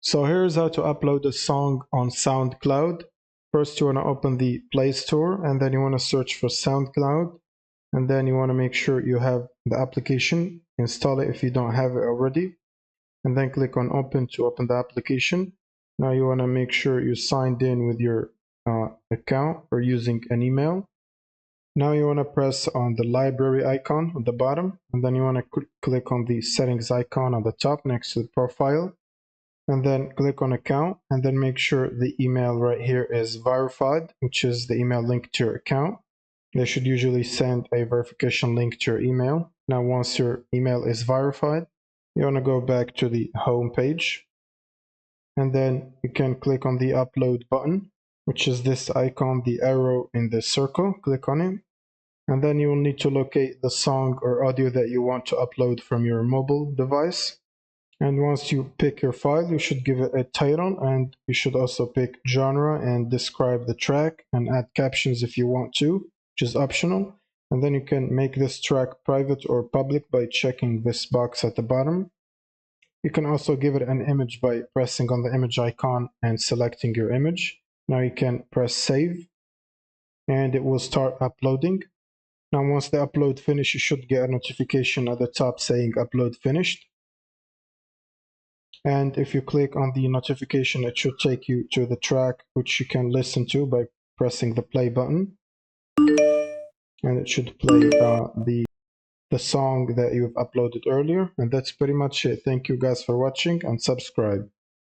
So here's how to upload a song on Soundcloud. First, you want to open the Play Store, and then you want to search for Soundcloud, and then you want to make sure you have the application. Install it if you don't have it already, and then click on Open to open the application. Now you want to make sure you signed in with your account or using an email. Now you want to press on the library icon at the bottom, and then you want to click on the settings icon on the top next to the profile. And then click on account, and then make sure the email right here is verified, which is the email linked to your account. They should usually send a verification link to your email. Now once your email is verified, you want to go back to the home page, and then you can click on the upload button, which is this icon, the arrow in the circle. Click on it, and then you will need to locate the song or audio that you want to upload from your mobile device. And once you pick your file, you should give it a title, and you should also pick genre and describe the track and add captions if you want to, which is optional. And then you can make this track private or public by checking this box at the bottom. You can also give it an image by pressing on the image icon and selecting your image. Now you can press save, and it will start uploading. Now once the upload finishes, you should get a notification at the top saying upload finished. And if you click on the notification, it should take you to the track which you can listen to by pressing the play button. And it should play the song that you've uploaded earlier. And that's pretty much it. Thank you guys for watching, and subscribe.